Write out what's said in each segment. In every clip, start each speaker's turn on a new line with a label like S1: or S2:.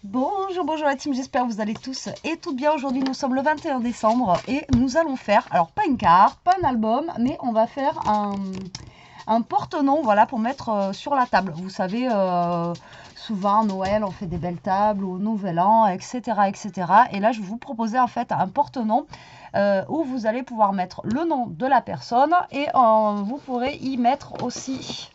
S1: Bonjour, bonjour la team, j'espère que vous allez tous et toutes bien. Aujourd'hui nous sommes le 21 décembre et nous allons faire, alors pas une carte, pas un album, mais on va faire un porte-nom, voilà, pour mettre sur la table. Vous savez, souvent à Noël on fait des belles tables, au Nouvel An, etc. etc. Et là je vais vous proposer en fait un porte-nom où vous allez pouvoir mettre le nom de la personne et vous pourrez y mettre aussi...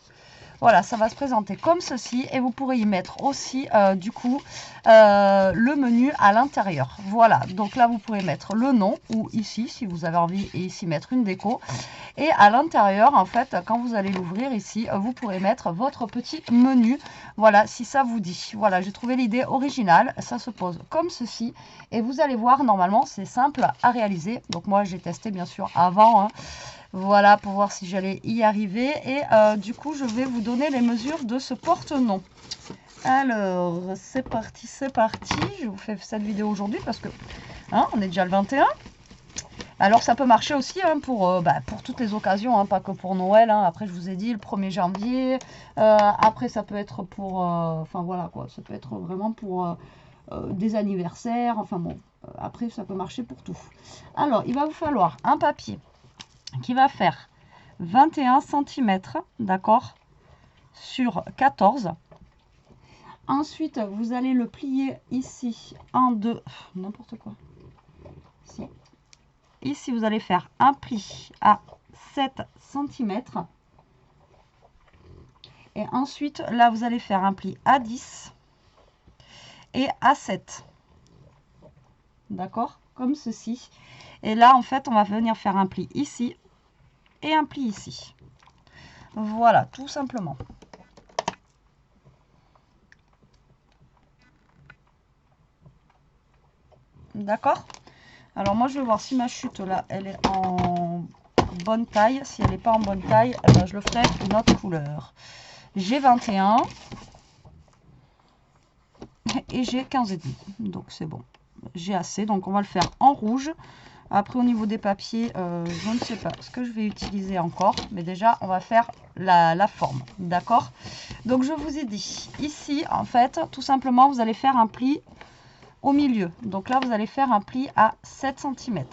S1: Voilà, ça va se présenter comme ceci et vous pourrez y mettre aussi du coup le menu à l'intérieur. Voilà, donc là vous pourrez mettre le nom ou ici si vous avez envie et ici mettre une déco. Et à l'intérieur en fait quand vous allez l'ouvrir ici vous pourrez mettre votre petit menu. Voilà, si ça vous dit. Voilà, j'ai trouvé l'idée originale. Ça se pose comme ceci et vous allez voir normalement c'est simple à réaliser. Donc moi j'ai testé bien sûr avant hein. Voilà, pour voir si j'allais y arriver. Et du coup, je vais vous donner les mesures de ce porte-nom. Alors, c'est parti, c'est parti. Je vous fais cette vidéo aujourd'hui parce que hein, on est déjà le 21. Alors, ça peut marcher aussi hein, pour toutes les occasions, hein, pas que pour Noël. Hein. Après, je vous ai dit, le 1er janvier. Après, ça peut être pour... Enfin, voilà, quoi. Ça peut être vraiment pour des anniversaires. Enfin, bon. Après, ça peut marcher pour tout. Alors, il va vous falloir un papier qui va faire 21 cm, d'accord, sur 14. Ensuite, vous allez le plier ici en deux, n'importe quoi. Ici, vous allez faire un pli à 7 cm. Et ensuite, là, vous allez faire un pli à 10 et à 7. D'accord? Comme ceci. Et là, en fait, on va venir faire un pli ici et un pli ici. Voilà, tout simplement. D'accord? Alors moi je vais voir si ma chute là elle est en bonne taille. Si elle n'est pas en bonne taille, eh ben, je le ferai une autre couleur. J'ai 21 et j'ai 15,5. Donc c'est bon. J'ai assez. Donc on va le faire en rouge. Après au niveau des papiers, je ne sais pas ce que je vais utiliser encore. Mais déjà on va faire la forme. D'accord? Donc je vous ai dit, ici en fait, tout simplement vous allez faire un pli au milieu. Donc là vous allez faire un pli à 7 cm.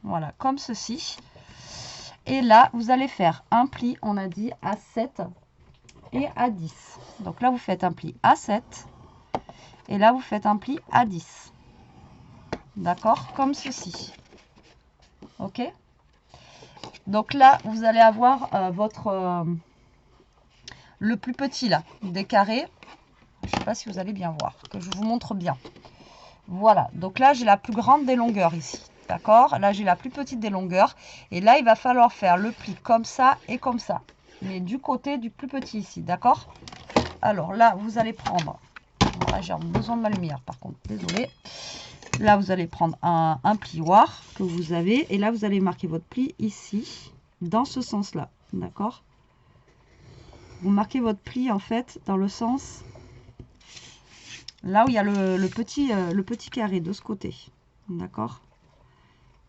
S1: Voilà, comme ceci. Et là, vous allez faire un pli, on a dit, à 7 et à 10. Donc là, vous faites un pli à 7. Et là, vous faites un pli à 10. D'accord? Comme ceci. Ok? Donc là, vous allez avoir le plus petit, là, des carrés. Je ne sais pas si vous allez bien voir, que je vous montre bien. Voilà. Donc là, j'ai la plus grande des longueurs ici. D'accord? Là, j'ai la plus petite des longueurs. Et là, il va falloir faire le pli comme ça et comme ça. Mais du côté du plus petit ici. D'accord? Alors là, vous allez prendre... Voilà, j'ai besoin de ma lumière par contre. Désolée. Là, vous allez prendre un plioir que vous avez. Et là, vous allez marquer votre pli ici. Dans ce sens-là. D'accord? Vous marquez votre pli en fait dans le sens... Là où il y a le petit carré de ce côté. D'accord?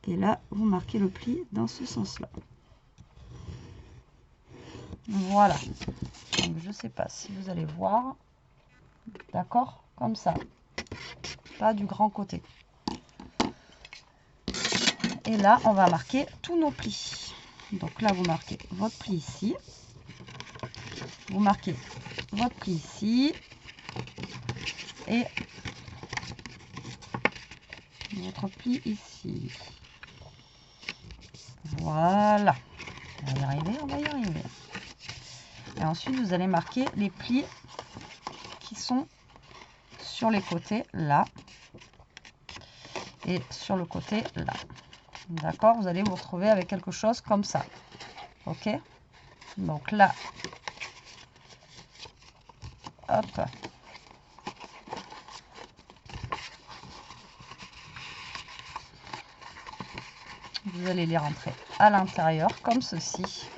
S1: Et là, vous marquez le pli dans ce sens-là. Voilà. Donc, je ne sais pas si vous allez voir. D'accord? Comme ça. Pas du grand côté. Et là, on va marquer tous nos plis. Donc là, vous marquez votre pli ici. Vous marquez votre pli ici. Et votre pli ici. Voilà. On va y arriver, on va y arriver. Et ensuite, vous allez marquer les plis qui sont sur les côtés, là. Et sur le côté, là. D'accord? Vous allez vous retrouver avec quelque chose comme ça. Ok? Donc là, hop. Vous allez les rentrer à l'intérieur, comme ceci.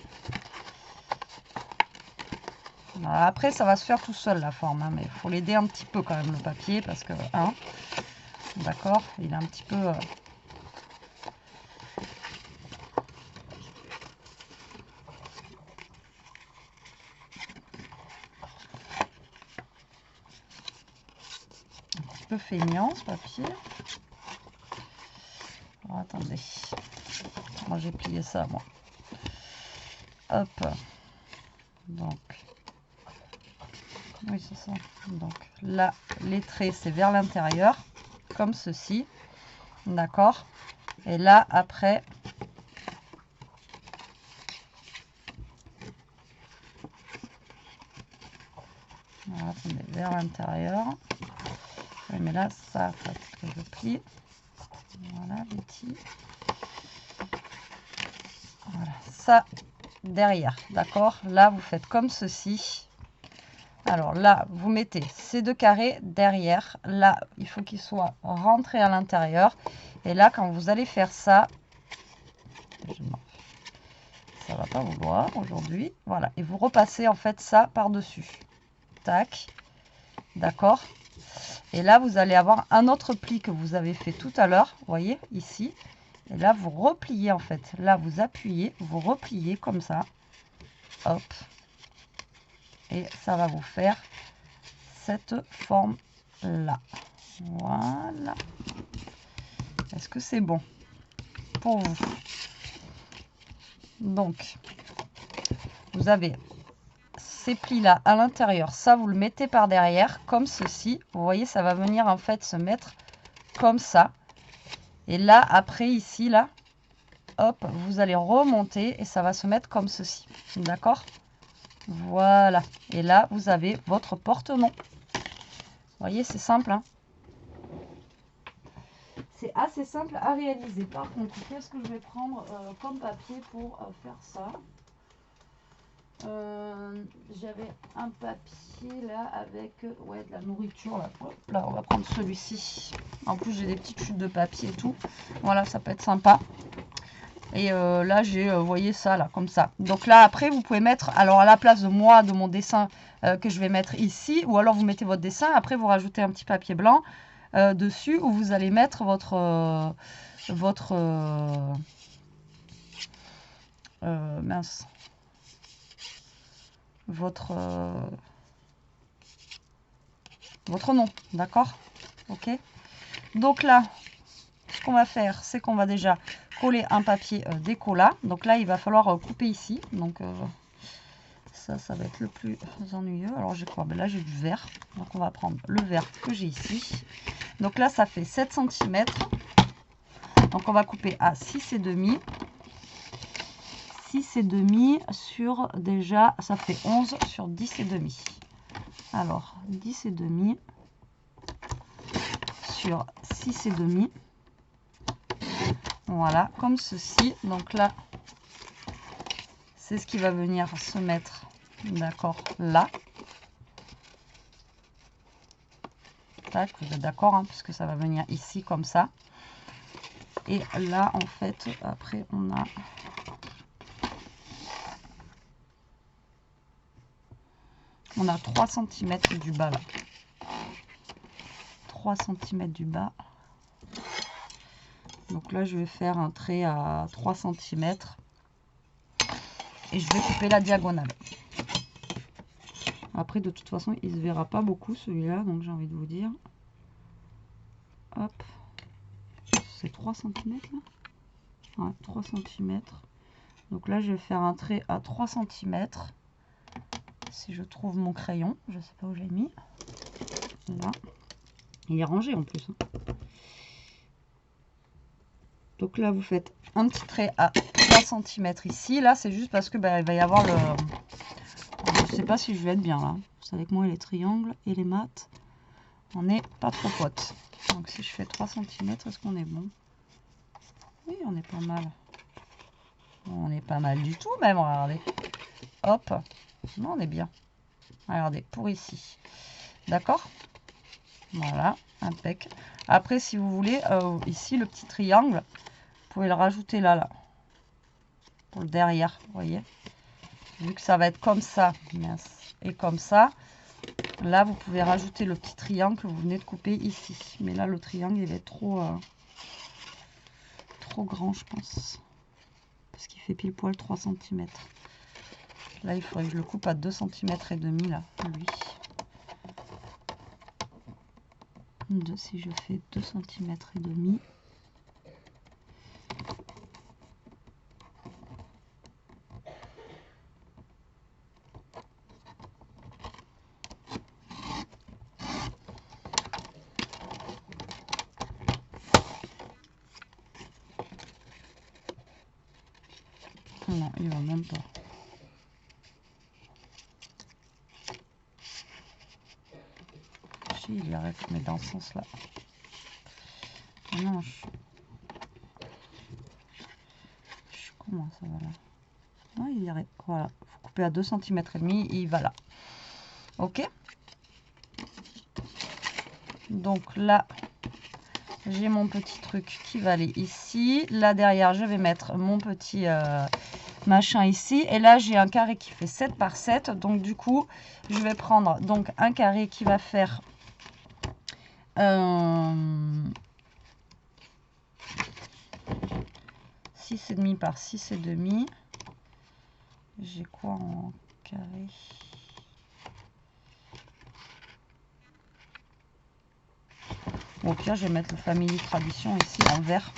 S1: Alors après, ça va se faire tout seul, la forme. Hein, mais il faut l'aider un petit peu quand même, le papier, parce que... Hein, d'accord? Il est un petit peu... peu feignant ce papier. Alors, attendez. Moi j'ai plié ça moi. Hop. Donc. Oui, c'est ça. Donc là, les traits, c'est vers l'intérieur, comme ceci. D'accord. Et là, après, voilà, attendez, vers l'intérieur. Oui, mais là, ça, faut que je plie. Voilà, Betty. Voilà, ça, derrière. D'accord. Là, vous faites comme ceci. Alors là, vous mettez ces deux carrés derrière. Là, il faut qu'ils soient rentrés à l'intérieur. Et là, quand vous allez faire ça, ça va pas vouloir aujourd'hui. Voilà. Et vous repassez en fait ça par-dessus. Tac. D'accord. Et là, vous allez avoir un autre pli que vous avez fait tout à l'heure. Vous voyez, ici. Et là, vous repliez en fait. Là, vous appuyez, vous repliez comme ça. Hop. Et ça va vous faire cette forme là. Voilà. Est-ce que c'est bon pour vous? Donc, vous avez ces plis là à l'intérieur. Ça, vous le mettez par derrière comme ceci. Vous voyez, ça va venir en fait se mettre comme ça. Et là, après ici, là, hop, vous allez remonter et ça va se mettre comme ceci. D'accord? Voilà. Et là, vous avez votre porte-nom. Vous voyez, c'est simple, hein? C'est assez simple à réaliser. Par contre, qu'est-ce que je vais prendre comme papier pour faire ça? J'avais un papier là avec ouais, de la nourriture. Là. Hop, là, on va prendre celui-ci. En plus, j'ai des petites chutes de papier et tout. Voilà, ça peut être sympa. Et là, j'ai, vous voyez ça, là, comme ça. Donc là, après, vous pouvez mettre, alors à la place de moi, de mon dessin que je vais mettre ici, ou alors vous mettez votre dessin, après vous rajoutez un petit papier blanc dessus, où vous allez mettre mince, votre nom, d'accord? Ok. Donc là, ce qu'on va faire, c'est qu'on va déjà coller un papier décolla. Donc là, il va falloir couper ici. Donc ça va être le plus ennuyeux. Alors j'ai quoi? Ben là, j'ai du vert. Donc on va prendre le vert que j'ai ici. Donc là, ça fait 7 cm. Donc on va couper à 6,5. 6,5 sur déjà, ça fait 11 sur 10,5. Alors 10,5 sur 6,5. Voilà, comme ceci. Donc là, c'est ce qui va venir se mettre, d'accord, là. Tac, vous êtes d'accord, hein, puisque ça va venir ici, comme ça. Et là, en fait, après, on a... On a 3 cm du bas, là. 3 cm du bas. Donc là, je vais faire un trait à 3 cm. Et je vais couper la diagonale. Après, de toute façon, il ne se verra pas beaucoup, celui-là. Donc, j'ai envie de vous dire. Hop. C'est 3 cm, là? Ouais, 3 cm. Donc là, je vais faire un trait à 3 cm. Si je trouve mon crayon. Je ne sais pas où j'ai mis. Là. Il est rangé en plus. Hein. Donc là, vous faites un petit trait à 3 cm ici. Là, c'est juste parce que bah, il va y avoir le... Je ne sais pas si je vais être bien là. Vous savez que moi, les triangles et les maths, on n'est pas trop potes. Donc si je fais 3 cm, est-ce qu'on est bon? Oui, on est pas mal. On est pas mal du tout même, regardez. Hop. Non, on est bien. Regardez, pour ici. D'accord? Voilà, impec. Après, si vous voulez, ici, le petit triangle, vous pouvez le rajouter là, là. Pour le derrière, vous voyez. Vu que ça va être comme ça, et comme ça, là, vous pouvez rajouter le petit triangle que vous venez de couper ici. Mais là, le triangle, il est trop grand, je pense. Parce qu'il fait pile poil 3 cm. Là, il faudrait que je le coupe à 2 cm et demi, là, lui. Si je fais 2 cm et demi. Non, il va même pas. Si, il arrête, mais dans ce sens-là. Non, comment ça va là? Non, il arrête. Voilà, faut couper à 2 cm et demi, il va là. Ok. Donc là, j'ai mon petit truc qui va aller ici. Là derrière, je vais mettre mon petit machin ici. Et là, j'ai un carré qui fait 7 par 7. Donc du coup, je vais prendre donc un carré qui va faire 6,5 par 6,5. J'ai quoi en carré? Bon, au pire, je vais mettre le Family Tradition ici en vert.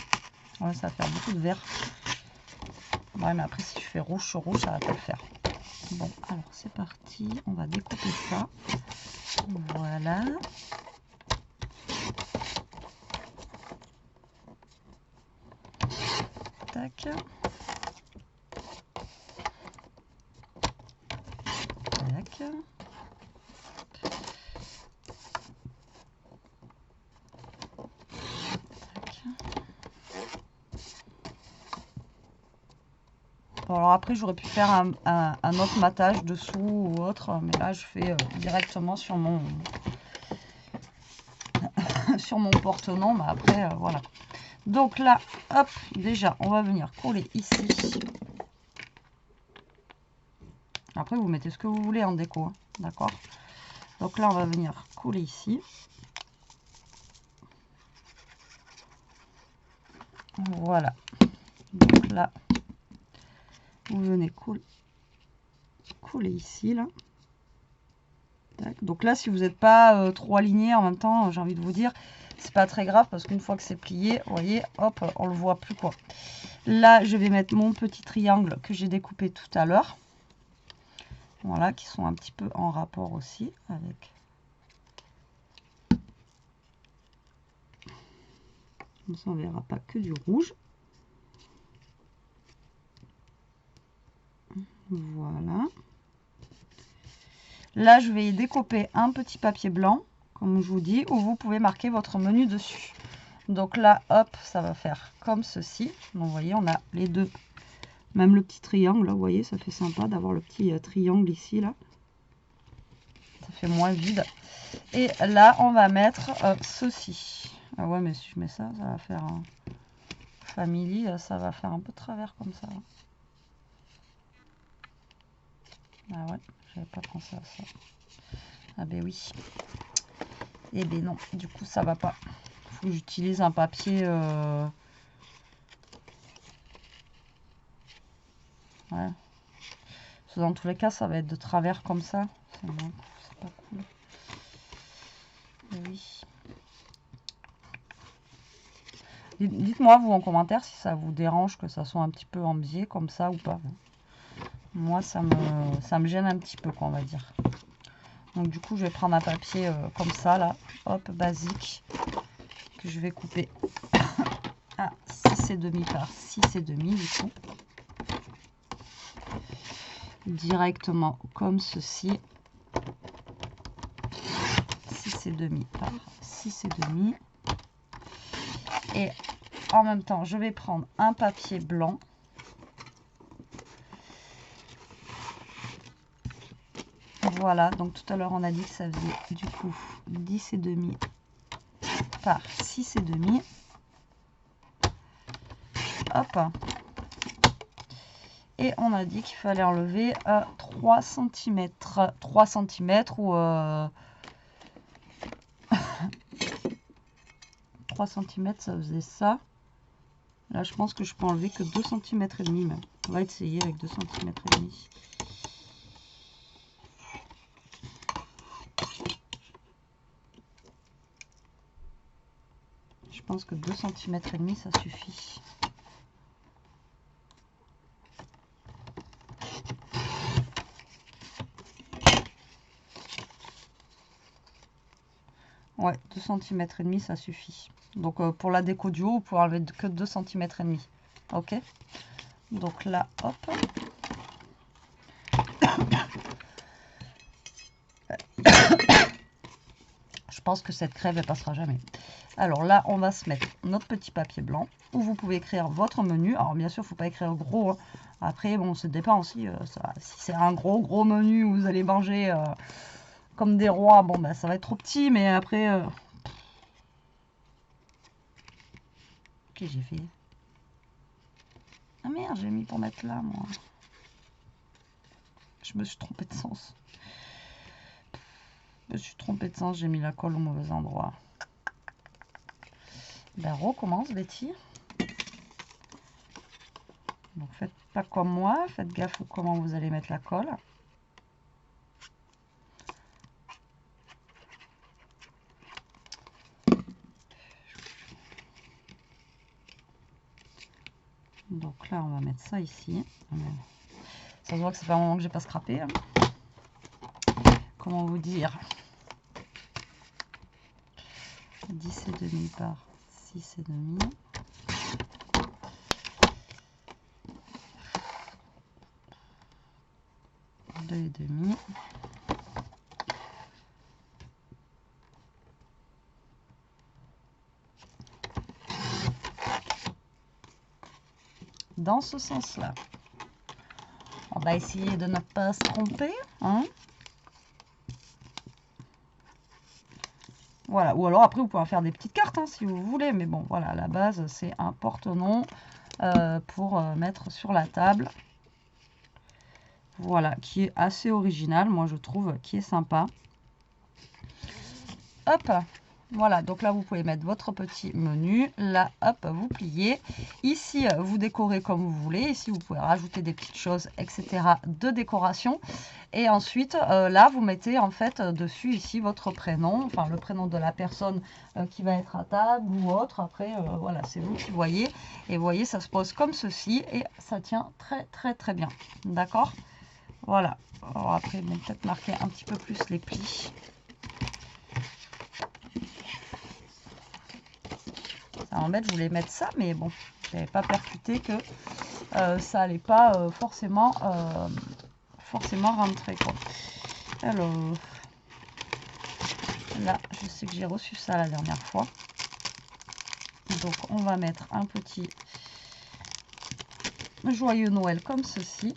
S1: Ouais, ça va faire beaucoup de vert. Ouais, mais après, si je fais rouge sur rouge, ça va pas le faire. Bon, alors c'est parti. On va découper ça. Voilà. Tac. Tac. Bon, alors après, j'aurais pu faire un autre matage dessous ou autre, mais là, je fais directement sur mon sur mon porte-nom. Mais après, voilà. Donc là, hop, déjà, on va venir coller ici. Après, vous mettez ce que vous voulez en déco, hein, d'accord? Donc là, on va venir coller ici. Voilà. Donc là, vous venez coller ici, là. Tac. Donc là, si vous n'êtes pas trop aligné en même temps, j'ai envie de vous dire, c'est pas très grave parce qu'une fois que c'est plié, vous voyez, hop, on le voit plus quoi. Là, je vais mettre mon petit triangle que j'ai découpé tout à l'heure. Voilà, qui sont un petit peu en rapport aussi avec. Comme ça, on verra pas que du rouge. Voilà. Là, je vais découper un petit papier blanc, comme je vous dis, où vous pouvez marquer votre menu dessus. Donc là, hop, ça va faire comme ceci. Donc, vous voyez, on a les deux. Même le petit triangle, là, vous voyez, ça fait sympa d'avoir le petit triangle ici, là. Ça fait moins vide. Et là, on va mettre ceci. Ah ouais, mais si je mets ça, ça va faire un family, ça va faire un peu de travers comme ça. Ah ouais, j'avais pas pensé à ça. Ah ben oui. Eh ben non, du coup ça va pas. Faut que j'utilise un papier. Ouais. Dans tous les cas, ça va être de travers comme ça. C'est pas cool. Eh oui. Dites-moi vous en commentaire si ça vous dérange que ça soit un petit peu en biais comme ça ou pas. Moi ça me gêne un petit peu quoi, on va dire. Donc du coup je vais prendre un papier comme ça là, hop, basique, que je vais couper à 6,5 par 6,5 du coup. Directement comme ceci. 6,5 par 6,5. Et en même temps je vais prendre un papier blanc. Voilà, donc tout à l'heure on a dit que ça faisait du coup 10,5 par 6,5. Hop. Et on a dit qu'il fallait enlever 3 cm. 3 cm ou 3 cm, ça faisait ça. Là, je pense que je peux enlever que 2 cm et demi même. On va essayer avec 2 cm et demi. Je pense que 2,5 cm ça suffit. Ouais, 2,5 cm ça suffit. Donc pour la déco du haut, vous pouvez enlever que 2,5 cm. Ok. Donc là, hop. Je pense que cette crève, elle passera jamais. Alors là, on va se mettre notre petit papier blanc où vous pouvez écrire votre menu. Alors bien sûr, il ne faut pas écrire gros. Hein. Après, bon, ça dépend aussi. Si c'est un gros menu où vous allez manger comme des rois, bon, bah, ça va être trop petit. Mais après... Qu'est-ce que j'ai fait? Ah merde, j'ai mis pour mettre là, moi. Je me suis trompée de sens. Je me suis trompée de sens, j'ai mis la colle au mauvais endroit. Ben, recommence, Betty. Donc, faites pas comme moi, faites gaffe à comment vous allez mettre la colle. Donc là, on va mettre ça ici. Ça se voit que c'est pas un moment que j'ai pas scrappé. Hein. Comment vous dire? 10,5 par 6,5. 2,5. Dans ce sens-là. On va essayer de ne pas se tromper. Hein. Voilà, ou alors après vous pouvez en faire des petites cartes hein, si vous voulez, mais bon voilà, à la base c'est un porte-nom pour mettre sur la table. Voilà, qui est assez original, moi je trouve, qui est sympa. Hop, voilà, donc là vous pouvez mettre votre petit menu, là hop, vous pliez. Ici vous décorez comme vous voulez, ici vous pouvez rajouter des petites choses, etc. de décoration. Et ensuite là vous mettez en fait dessus ici votre prénom, enfin le prénom de la personne qui va être à table ou autre. Après voilà, c'est vous qui voyez. Et vous voyez, ça se pose comme ceci et ça tient très bien. D'accord? Voilà. Alors après, bon, peut-être marquer un petit peu plus les plis. Ça m'embête, je voulais mettre ça, mais bon, je n'avais pas percuté que ça allait pas forcément rentrer, quoi. Alors, là, je sais que j'ai reçu ça la dernière fois. Donc, on va mettre un petit joyeux Noël comme ceci.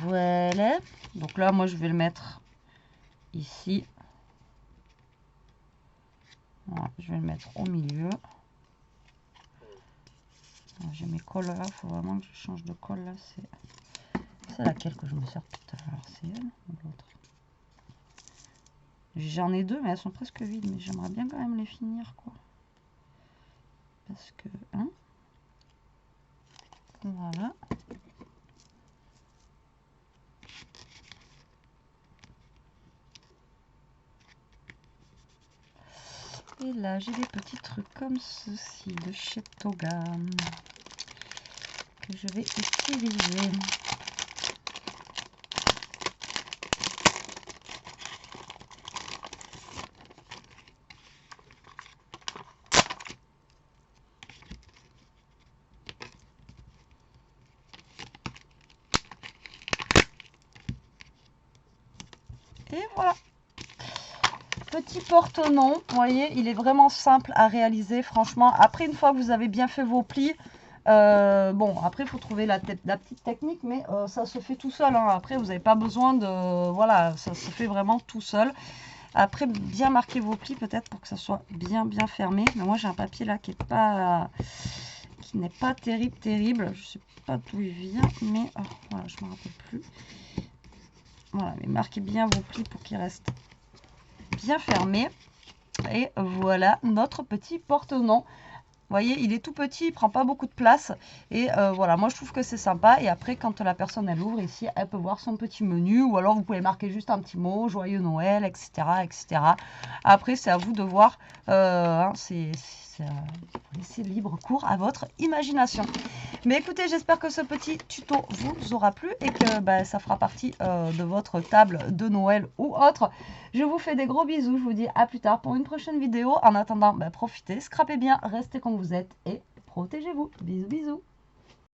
S1: Voilà. Donc là, moi, je vais le mettre ici. Voilà, je vais le mettre au milieu. J'ai mes colles là, il faut vraiment que je change de colle là. C'est laquelle que je me sers tout à l'heure? C'est elle ou l'autre? J'en ai deux, mais elles sont presque vides. Mais j'aimerais bien quand même les finir, quoi. Parce que, hein? Voilà. Et là, j'ai des petits trucs comme ceci de chez Toga que je vais utiliser. Et voilà. Petit porte-nom, vous voyez, il est vraiment simple à réaliser, franchement. Après, une fois que vous avez bien fait vos plis, bon, après, il faut trouver la petite technique, mais ça se fait tout seul. Hein. Après, vous n'avez pas besoin de... Voilà, ça se fait vraiment tout seul. Après, bien marquer vos plis, peut-être, pour que ça soit bien fermé. Mais moi, j'ai un papier là qui n'est pas terrible. Je sais pas d'où il vient, mais voilà, je me rappelle plus. Voilà, mais marquez bien vos plis pour qu'ils restent bien fermés. Et voilà notre petit porte-nom. Vous voyez, il est tout petit, il prend pas beaucoup de place. Et voilà, moi je trouve que c'est sympa. Et après, quand la personne elle ouvre ici, elle peut voir son petit menu. Ou alors vous pouvez marquer juste un petit mot, joyeux Noël, etc. etc. Après, c'est à vous de voir. Hein, laissez libre cours à votre imagination. Mais écoutez, j'espère que ce petit tuto vous aura plu et que ça fera partie de votre table de Noël ou autre. Je vous fais des gros bisous, je vous dis à plus tard pour une prochaine vidéo. En attendant, profitez, scrapez bien, restez comme vous êtes et protégez-vous. Bisous, bisous.